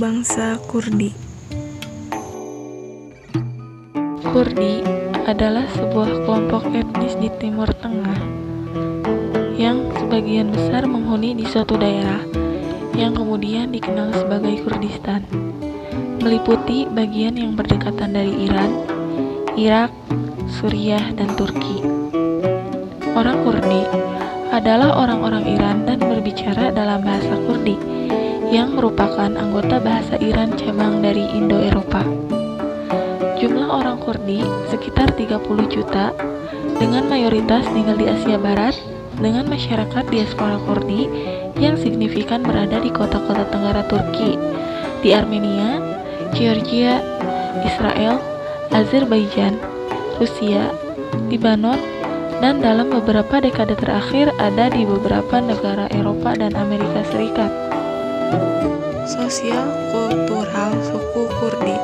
bangsa Kurdi. Kurdi adalah sebuah kelompok etnis di Timur Tengah yang sebagian besar menghuni di suatu daerah yang kemudian dikenal sebagai Kurdistan, meliputi bagian yang berdekatan dari Iran, Irak, Suriah, dan Turki. Orang Kurdi adalah orang-orang Iran dan berbicara dalam bahasa Kurdi yang merupakan anggota bahasa Iran cabang dari Indo-Eropa. Jumlah orang Kurdi sekitar 30 juta, dengan mayoritas tinggal di Asia Barat, dengan masyarakat diaspora Kurdi yang signifikan berada di kota-kota tenggara Turki, di Armenia, Georgia, Israel, Azerbaijan, Rusia, Lebanon, dan dalam beberapa dekade terakhir ada di beberapa negara Eropa dan Amerika Serikat. Sosial kultural suku Kurdi.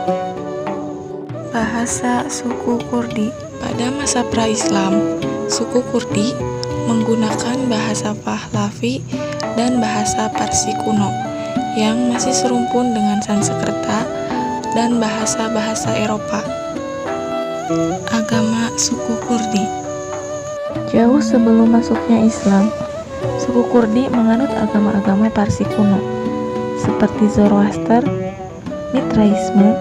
Bahasa suku Kurdi. Pada masa pra-Islam, suku Kurdi menggunakan bahasa Pahlavi dan bahasa Parsi kuno yang masih serumpun dengan Sanskerta dan bahasa-bahasa Eropa. Agama suku Kurdi. Jauh sebelum masuknya Islam, suku Kurdi menganut agama-agama Parsi kuno seperti Zoroaster, Mitraisme,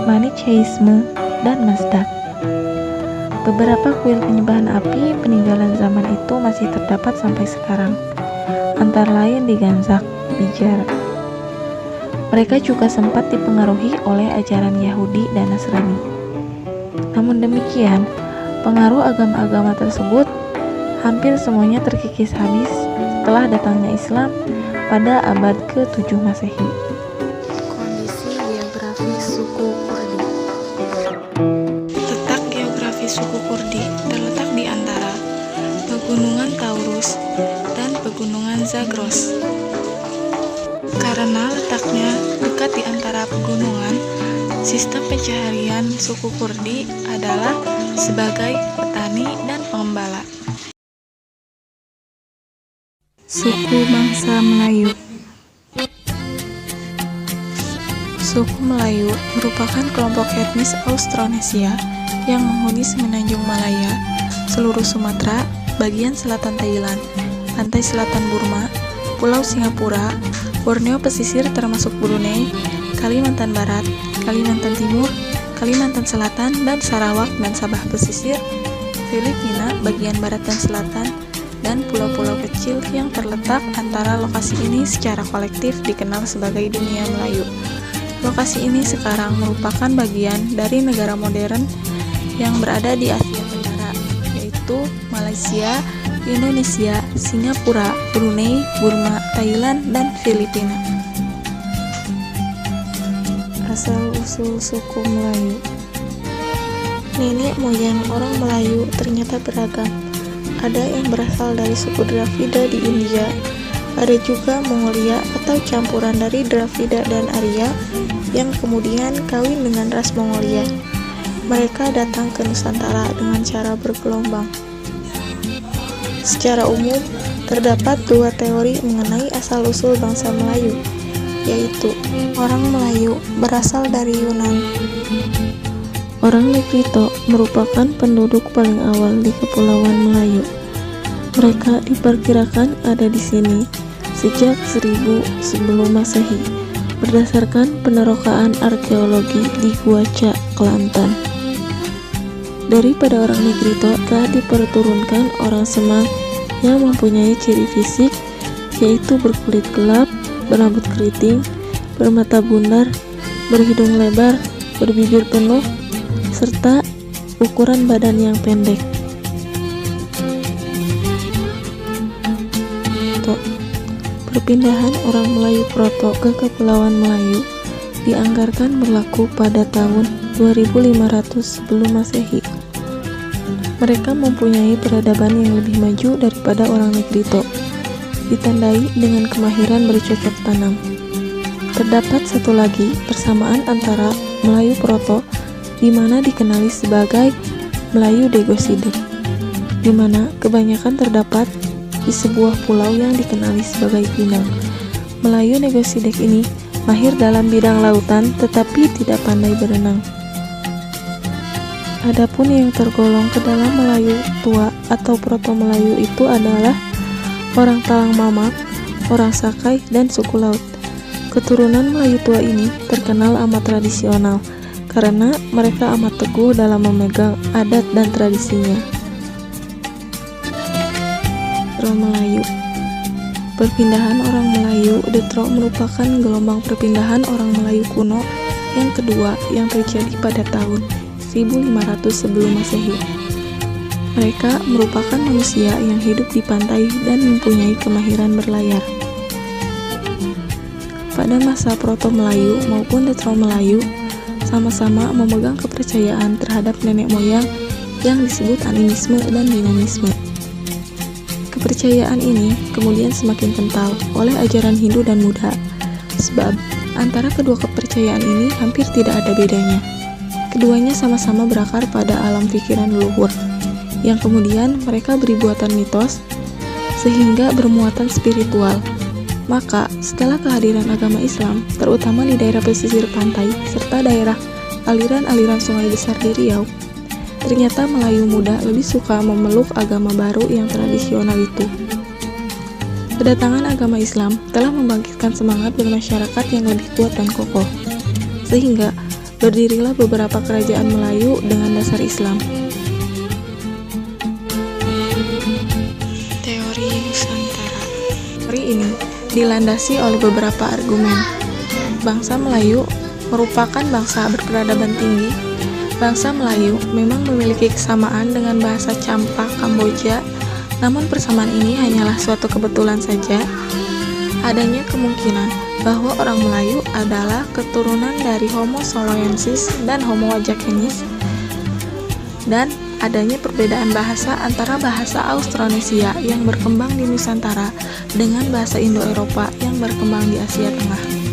Manichaeisme, dan Mazdak. Beberapa kuil penyembahan api peninggalan zaman itu masih terdapat sampai sekarang, antara lain di Ganzak, Bijar. Mereka juga sempat dipengaruhi oleh ajaran Yahudi dan Nasrani. Namun demikian, pengaruh agama-agama tersebut hampir semuanya terkikis habis setelah datangnya Islam pada abad ke-7 Masehi. Kondisi geografis suku Kurdi. Letak geografis suku Kurdi terletak di antara Pegunungan Taurus dan Pegunungan Zagros. Karena letaknya dekat di antara pegunungan, sistem pencaharian suku Kurdi adalah sebagai petani dan pengembala. Suku bangsa Melayu. Suku Melayu merupakan kelompok etnis Austronesia yang menghuni semenanjung Malaya, seluruh Sumatera, bagian selatan Thailand, pantai selatan Burma, Pulau Singapura, Borneo pesisir termasuk Brunei, Kalimantan Barat, Kalimantan Timur, Kalimantan Selatan, dan Sarawak dan Sabah pesisir, Filipina bagian barat dan selatan, dan pulau-pulau kecil yang terletak antara lokasi ini secara kolektif dikenal sebagai dunia Melayu. Lokasi ini sekarang merupakan bagian dari negara modern yang berada di Asia Tenggara, yaitu Malaysia, Indonesia, Singapura, Brunei, Burma, Thailand, dan Filipina. Asal-usul suku Melayu. Nenek moyang orang Melayu ternyata beragam. Ada yang berasal dari suku Dravida di India, ada juga Mongolia atau campuran dari Dravida dan Arya yang kemudian kawin dengan ras Mongolia. Mereka datang ke Nusantara dengan cara bergelombang. Secara umum, terdapat dua teori mengenai asal-usul bangsa Melayu, yaitu orang Melayu berasal dari Yunan. Orang Negrito merupakan penduduk paling awal di Kepulauan Melayu. Mereka diperkirakan ada di sini sejak 1000 sebelum Masehi, berdasarkan penerokaan arkeologi di Gua Cak, Kelantan. Daripada orang Negrito telah diperturunkan orang Semang yang mempunyai ciri fisik, yaitu berkulit gelap, berambut keriting, bermata bundar, berhidung lebar, berbibir penuh, serta ukuran badan yang pendek. Perpindahan orang Melayu Proto ke Kepulauan Melayu dianggarkan berlaku pada tahun 2500 sebelum Masehi. Mereka mempunyai peradaban yang lebih maju daripada orang Negrito, ditandai dengan kemahiran bercocok tanam. Terdapat satu lagi persamaan antara Melayu Proto, di mana dikenali sebagai Melayu Degosidek, di mana kebanyakan terdapat di sebuah pulau yang dikenali sebagai Pinang. Melayu Degosidek ini mahir dalam bidang lautan tetapi tidak pandai berenang. Adapun yang tergolong ke dalam Melayu tua atau Proto Melayu itu adalah orang Talang Mamak, orang Sakai, dan suku laut. Keturunan Melayu tua ini terkenal amat tradisional karena mereka amat teguh dalam memegang adat dan tradisinya. Detro Melayu. Perpindahan orang Melayu Detro merupakan gelombang perpindahan orang Melayu kuno yang kedua yang terjadi pada tahun 1500 sebelum Masehi. Mereka merupakan manusia yang hidup di pantai dan mempunyai kemahiran berlayar. Pada masa Proto Melayu maupun Detro Melayu sama-sama memegang kepercayaan terhadap nenek moyang yang disebut animisme dan dinamisme. Kepercayaan ini kemudian semakin kental oleh ajaran Hindu dan Buddha, sebab antara kedua kepercayaan ini hampir tidak ada bedanya. Keduanya sama-sama berakar pada alam pikiran leluhur, yang kemudian mereka beri buatan mitos sehingga bermuatan spiritual. Maka, setelah kehadiran agama Islam, terutama di daerah pesisir pantai, serta daerah aliran-aliran sungai besar di Riau, ternyata Melayu muda lebih suka memeluk agama baru yang tradisional itu. Kedatangan agama Islam telah membangkitkan semangat bermasyarakat yang lebih kuat dan kokoh, sehingga berdirilah beberapa kerajaan Melayu dengan dasar Islam. Teori Nusantara. Teori ini dilandasi oleh beberapa argumen. Bangsa Melayu merupakan bangsa berperadaban tinggi. Bangsa Melayu memang memiliki kesamaan dengan bahasa Champa Kamboja, namun persamaan ini hanyalah suatu kebetulan saja. Adanya kemungkinan bahwa orang Melayu adalah keturunan dari Homo soloensis dan Homo wajakenis, dan adanya perbedaan bahasa antara bahasa Austronesia yang berkembang di Nusantara dengan bahasa Indo-Eropa yang berkembang di Asia Tengah.